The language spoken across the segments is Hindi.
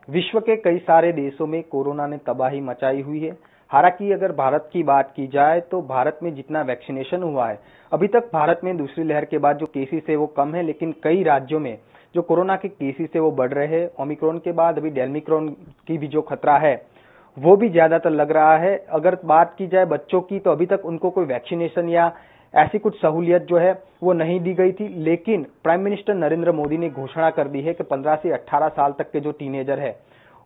विश्व के कई सारे देशों में कोरोना ने तबाही मचाई हुई है। हालांकि अगर भारत की बात की जाए तो भारत में जितना वैक्सीनेशन हुआ है, अभी तक भारत में दूसरी लहर के बाद जो केसेस है वो कम है, लेकिन कई राज्यों में जो कोरोना के केसेस है वो बढ़ रहे हैं। ओमिक्रॉन के बाद अभी डेल्मिक्रॉन की भी जो खतरा है वो भी ज्यादातर लग रहा है। अगर बात की जाए बच्चों की, तो अभी तक उनको कोई वैक्सीनेशन या ऐसी कुछ सहूलियत जो है वो नहीं दी गई थी, लेकिन प्राइम मिनिस्टर नरेंद्र मोदी ने घोषणा कर दी है कि 15 से 18 साल तक के जो टीनेजर है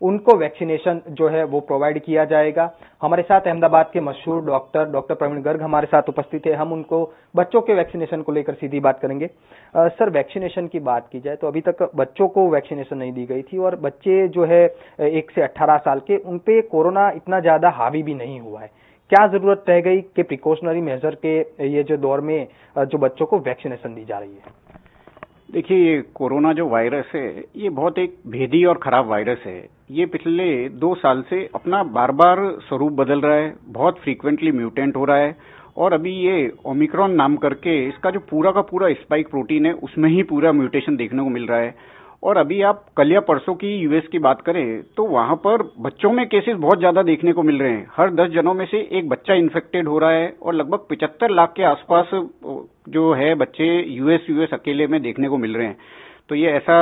उनको वैक्सीनेशन जो है वो प्रोवाइड किया जाएगा। हमारे साथ अहमदाबाद के मशहूर डॉक्टर प्रवीण गर्ग हमारे साथ उपस्थित है। हम उनको बच्चों के वैक्सीनेशन को लेकर सीधी बात करेंगे। सर, वैक्सीनेशन की बात की जाए तो अभी तक बच्चों को वैक्सीनेशन नहीं दी गई थी और बच्चे जो है 1 से 18 साल के, उन पे कोरोना इतना ज्यादा हावी भी नहीं हुआ है। क्या जरूरत रह गई कि प्रिकॉशनरी मेजर के ये जो दौर में जो बच्चों को वैक्सीनेशन दी जा रही है? देखिए, ये कोरोना जो वायरस है ये बहुत एक भेदी और खराब वायरस है। ये पिछले 2 साल से अपना बार बार स्वरूप बदल रहा है, बहुत फ्रीक्वेंटली म्यूटेंट हो रहा है और अभी ये ओमिक्रॉन नाम करके इसका जो पूरा का पूरा स्पाइक प्रोटीन है उसमें ही पूरा म्यूटेशन देखने को मिल रहा है। और अभी आप कल या परसों की यूएस की बात करें तो वहां पर बच्चों में केसेस बहुत ज्यादा देखने को मिल रहे हैं। हर 10 जनों में से एक बच्चा इन्फेक्टेड हो रहा है और लगभग 75 लाख के आसपास जो है बच्चे यूएस अकेले में देखने को मिल रहे हैं। तो ये ऐसा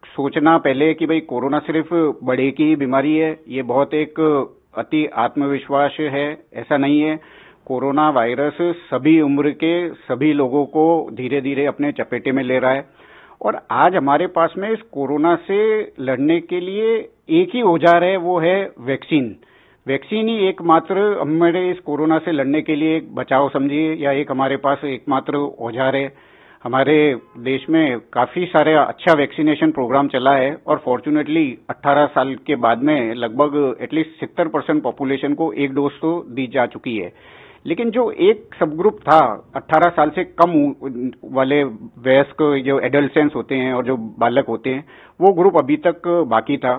सोचना पहले कि भाई कोरोना सिर्फ बड़े की ही बीमारी है, ये बहुत एक अति आत्मविश्वास है, ऐसा नहीं है। कोरोना वायरस सभी उम्र के सभी लोगों को धीरे धीरे अपने चपेटे में ले रहा है और आज हमारे पास में इस कोरोना से लड़ने के लिए एक ही औजार है, वो है वैक्सीन। वैक्सीन ही एकमात्र हमारे इस कोरोना से लड़ने के लिए एक बचाव समझिए या एक हमारे पास एकमात्र औजार है। हमारे देश में काफी सारे अच्छा वैक्सीनेशन प्रोग्राम चला है और फॉर्चुनेटली 18 साल के बाद में लगभग एटलीस्ट 70% पॉपुलेशन को एक डोज तो दी जा चुकी है। लेकिन जो एक सब ग्रुप था 18 साल से कम वाले वयस्क जो एडल्टेंस होते हैं और जो बालक होते हैं, वो ग्रुप अभी तक बाकी था।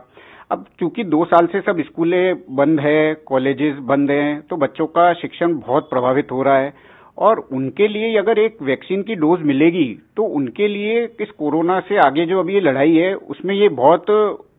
अब चूंकि 2 साल से सब स्कूलें बंद है, कॉलेजेस बंद हैं, तो बच्चों का शिक्षण बहुत प्रभावित हो रहा है और उनके लिए अगर एक वैक्सीन की डोज मिलेगी तो उनके लिए इस कोरोना से आगे जो अभी ये लड़ाई है उसमें ये बहुत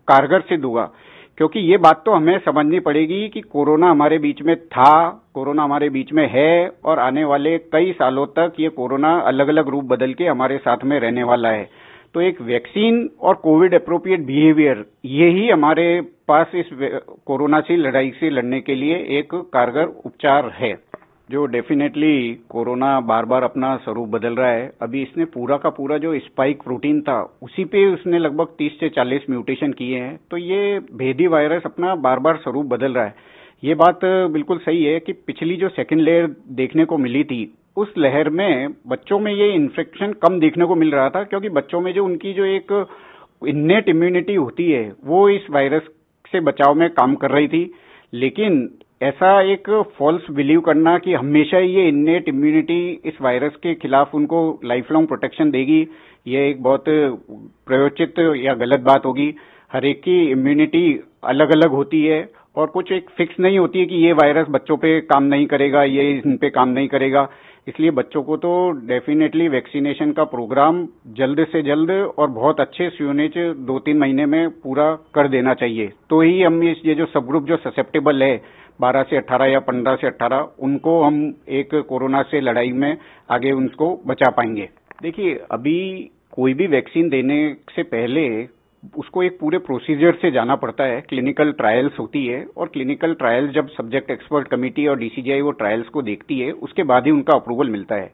कारगर सिद्ध होगा। क्योंकि ये बात तो हमें समझनी पड़ेगी कि कोरोना हमारे बीच में था, कोरोना हमारे बीच में है और आने वाले कई सालों तक ये कोरोना अलग अलग रूप बदल के हमारे साथ में रहने वाला है। तो एक वैक्सीन और कोविड एप्रोप्रिएट बिहेवियर, ये ही हमारे पास इस कोरोना से लड़ाई से लड़ने के लिए एक कारगर उपचार है। जो डेफिनेटली कोरोना बार बार अपना स्वरूप बदल रहा है। अभी इसने पूरा का पूरा जो स्पाइक प्रोटीन था उसी पे उसने लगभग 30 से 40 म्यूटेशन किए हैं। तो ये भेदी वायरस अपना बार बार स्वरूप बदल रहा है। ये बात बिल्कुल सही है कि पिछली जो सेकेंड लेयर देखने को मिली थी उस लहर में बच्चों में ये इन्फेक्शन कम देखने को मिल रहा था, क्योंकि बच्चों में जो उनकी जो एक इन्नेट इम्यूनिटी होती है वो इस वायरस से बचाव में काम कर रही थी। लेकिन ऐसा एक फॉल्स बिलीव करना कि हमेशा ये इन्नेट इम्यूनिटी इस वायरस के खिलाफ उनको लाइफ लॉन्ग प्रोटेक्शन देगी, ये एक बहुत प्रयोचित या गलत बात होगी। हर एक की इम्यूनिटी अलग अलग होती है और कुछ एक फिक्स नहीं होती है कि ये वायरस बच्चों पे काम नहीं करेगा, ये इन पे काम नहीं करेगा। इसलिए बच्चों को तो डेफिनेटली वैक्सीनेशन का प्रोग्राम जल्द से जल्द और बहुत अच्छे सुनियोजित 2-3 महीने में पूरा कर देना चाहिए। तो ही हम ये जो सब ग्रुप जो ससेप्टेबल है 12 से 18 या 15 से 18, उनको हम एक कोरोना से लड़ाई में आगे उनको बचा पाएंगे। देखिए, अभी कोई भी वैक्सीन देने से पहले उसको एक पूरे प्रोसीजर से जाना पड़ता है। क्लिनिकल ट्रायल्स होती है और क्लिनिकल ट्रायल्स जब सब्जेक्ट एक्सपर्ट कमेटी और डीसीजीआई वो ट्रायल्स को देखती है उसके बाद ही उनका अप्रूवल मिलता है।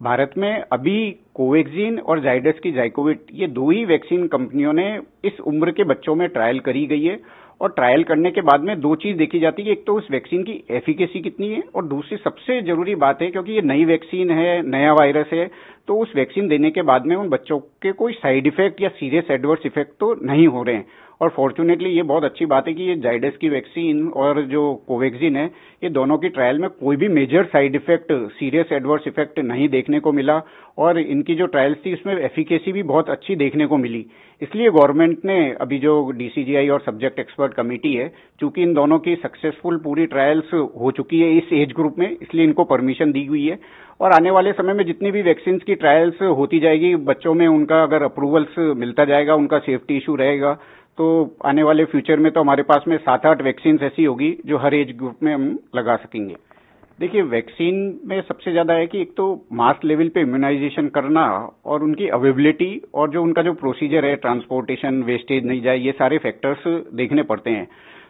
भारत में अभी कोवैक्सीन और जाइडस की जाइकोविट, ये 2 ही वैक्सीन कंपनियों ने इस उम्र के बच्चों में ट्रायल करी गई है और ट्रायल करने के बाद में 2 चीज देखी जाती है। एक तो उस वैक्सीन की एफिकेसी कितनी है और दूसरी सबसे जरूरी बात है, क्योंकि ये नई वैक्सीन है, नया वायरस है, तो उस वैक्सीन देने के बाद में उन बच्चों के कोई साइड इफेक्ट या सीरियस एडवर्स इफेक्ट तो नहीं हो रहे हैं। और फॉर्चुनेटली ये बहुत अच्छी बात है कि ये जाइडस की वैक्सीन और जो कोवैक्सीन है, ये दोनों की ट्रायल में कोई भी major side effect, serious adverse effect नहीं देखने को मिला और इनकी जो ट्रायल्स थी उसमें एफिकेसी भी बहुत अच्छी देखने को मिली। इसलिए गवर्नमेंट ने अभी जो डीसीजीआई और सब्जेक्ट एक्सपर्ट कमेटी है, चूंकि इन दोनों की सक्सेसफुल पूरी ट्रायल्स हो चुकी है इस एज ग्रुप में, इसलिए इनको परमिशन दी हुई है और आने वाले समय में जितनी भी वैक्सीन की ट्रायल्स होती जाएगी बच्चों में, उनका अगर अप्रूवल्स मिलता जाएगा, उनका सेफ्टी इशू रहेगा, तो आने वाले फ्यूचर में तो हमारे पास में 7-8 वैक्सीन ऐसी होगी जो हर एज ग्रुप में हम लगा सकेंगे। देखिए, वैक्सीन में सबसे ज्यादा है कि एक तो मास लेवल पे इम्यूनाइजेशन करना और उनकी अवेलेबिलिटी और जो उनका जो प्रोसीजर है, ट्रांसपोर्टेशन, वेस्टेज नहीं जाए, ये सारे फैक्टर्स देखने पड़ते हैं।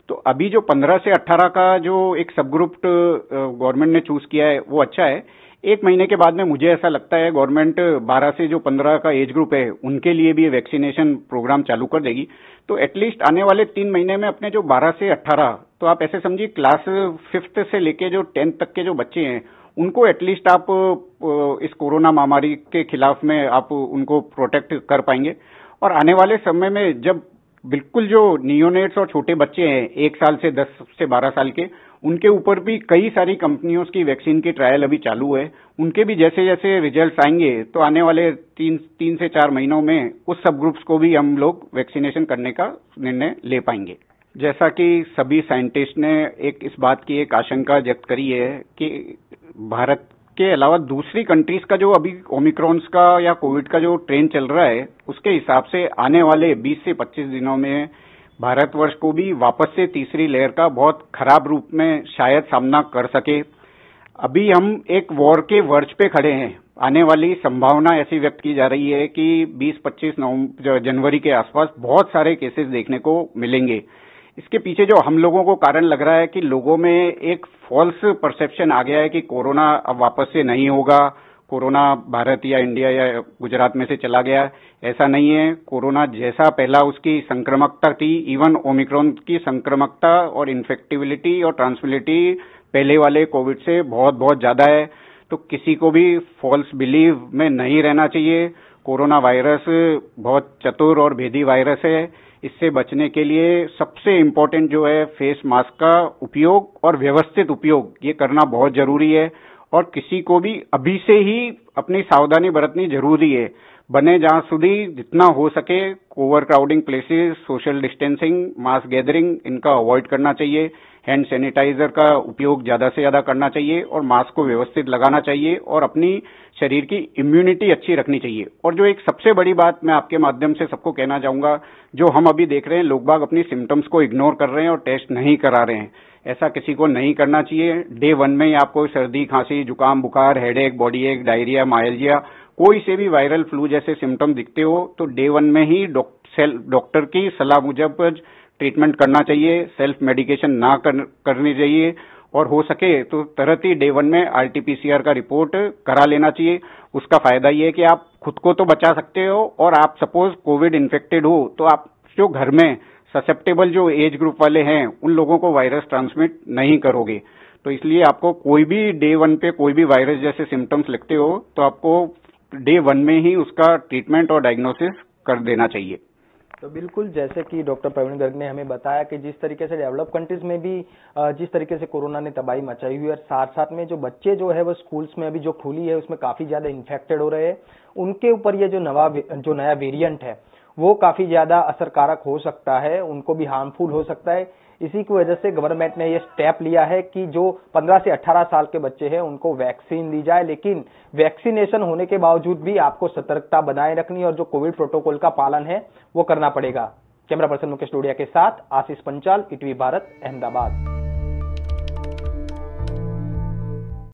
तो अभी जो 15 से 18 का जो एक सब ग्रुप गवर्नमेंट ने चूज किया है वो अच्छा है। 1 महीने के बाद में मुझे ऐसा लगता है गवर्नमेंट 12 से जो 15 का एज ग्रुप है उनके लिए भी वैक्सीनेशन प्रोग्राम चालू कर देगी। तो एटलीस्ट आने वाले 3 महीने में अपने जो 12 से 18, तो आप ऐसे समझिए क्लास 5th से लेके जो 10th तक के जो बच्चे हैं उनको एटलीस्ट आप इस कोरोना महामारी के खिलाफ में आप उनको प्रोटेक्ट कर पाएंगे। और आने वाले समय में जब बिल्कुल जो नियोनेट्स और छोटे बच्चे हैं 1 साल से 10 से 12 साल के, उनके ऊपर भी कई सारी कंपनियों की वैक्सीन की ट्रायल अभी चालू है। उनके भी जैसे जैसे रिजल्ट्स आएंगे तो आने वाले 3 से 4 महीनों में उस सब ग्रुप्स को भी हम लोग वैक्सीनेशन करने का निर्णय ले पाएंगे। जैसा कि सभी साइंटिस्ट ने इस बात की एक आशंका व्यक्त करी है कि भारत के अलावा दूसरी कंट्रीज का जो अभी ओमिक्रॉन्स का या कोविड का जो ट्रेंड चल रहा है उसके हिसाब से आने वाले 20 से 25 दिनों में भारतवर्ष को भी वापस से तीसरी लहर का बहुत खराब रूप में शायद सामना कर सके। अभी हम एक वॉर के वर्ज पे खड़े हैं। आने वाली संभावना ऐसी व्यक्त की जा रही है कि 20-25 जनवरी के आसपास बहुत सारे केसेस देखने को मिलेंगे। इसके पीछे जो हम लोगों को कारण लग रहा है कि लोगों में एक फॉल्स परसेप्शन आ गया है कि कोरोना अब वापस से नहीं होगा, कोरोना भारत या इंडिया या गुजरात में से चला गया। ऐसा नहीं है। कोरोना जैसा पहला उसकी संक्रामकता थी, इवन ओमिक्रॉन की संक्रामकता और इन्फेक्टिबिलिटी और ट्रांसमिसिबिलिटी पहले वाले कोविड से बहुत बहुत ज्यादा है। तो किसी को भी फॉल्स बिलीव में नहीं रहना चाहिए। कोरोना वायरस बहुत चतुर और भेदी वायरस है। इससे बचने के लिए सबसे इम्पोर्टेंट जो है फेस मास्क का उपयोग और व्यवस्थित उपयोग, ये करना बहुत जरूरी है। और किसी को भी अभी से ही अपनी सावधानी बरतनी जरूरी है। बने जहां સુધી जितना हो सके over crowding places, social distancing, mass gathering, इनका अवॉइड करना चाहिए। हैंड सैनिटाइजर का उपयोग ज्यादा से ज्यादा करना चाहिए और मास्क को व्यवस्थित लगाना चाहिए और अपनी शरीर की इम्यूनिटी अच्छी रखनी चाहिए। और जो एक सबसे बड़ी बात मैं आपके माध्यम से सबको कहना चाहूंगा, जो हम अभी देख रहे हैं लोग बाग अपनी सिम्टम्स को इग्नोर कर रहे हैं और टेस्ट नहीं करा रहे हैं। ऐसा किसी को नहीं करना चाहिए। डे 1 में ही आपको सर्दी, खांसी, जुकाम, बुखार, हेडेक, बॉडी एक, डायरिया, मायल्जिया, कोई से भी वायरल फ्लू जैसे सिम्टम दिखते हो तो डे 1 में ही डॉक्टर की सलाह मुजब ट्रीटमेंट करना चाहिए। सेल्फ मेडिकेशन ना करनी चाहिए और हो सके तो तुरंत ही डे 1 में RT-PCR का रिपोर्ट करा लेना चाहिए। उसका फायदा ये है कि आप खुद को तो बचा सकते हो और आप सपोज कोविड इन्फेक्टेड हो तो आप जो घर में ससेप्टेबल जो एज ग्रुप वाले हैं उन लोगों को वायरस ट्रांसमिट नहीं करोगे। तो इसलिए आपको कोई भी डे 1 पे कोई भी वायरस जैसे सिम्टम्स लिखते हो तो आपको डे 1 में ही उसका ट्रीटमेंट और डायग्नोसिस कर देना चाहिए। तो बिल्कुल जैसे कि डॉक्टर प्रवीण गर्ग ने हमें बताया कि जिस तरीके से डेवलप कंट्रीज में भी जिस तरीके से कोरोना ने तबाही मचाई हुई है और साथ साथ में जो बच्चे जो है वो स्कूल्स में अभी जो खुली है उसमें काफी ज्यादा इन्फेक्टेड हो रहे हैं, उनके ऊपर ये जो नया वेरिएंट है वो काफी ज्यादा असरकारक हो सकता है, उनको भी हार्मफुल हो सकता है। इसी की वजह से गवर्नमेंट ने ये स्टेप लिया है कि जो 15 से 18 साल के बच्चे हैं उनको वैक्सीन दी जाए, लेकिन वैक्सीनेशन होने के बावजूद भी आपको सतर्कता बनाए रखनी और जो कोविड प्रोटोकॉल का पालन है वो करना पड़ेगा। कैमरा पर्सन मुकेश लोढ़िया के साथ आशीष पंचाल, ईटीवी भारत, अहमदाबाद।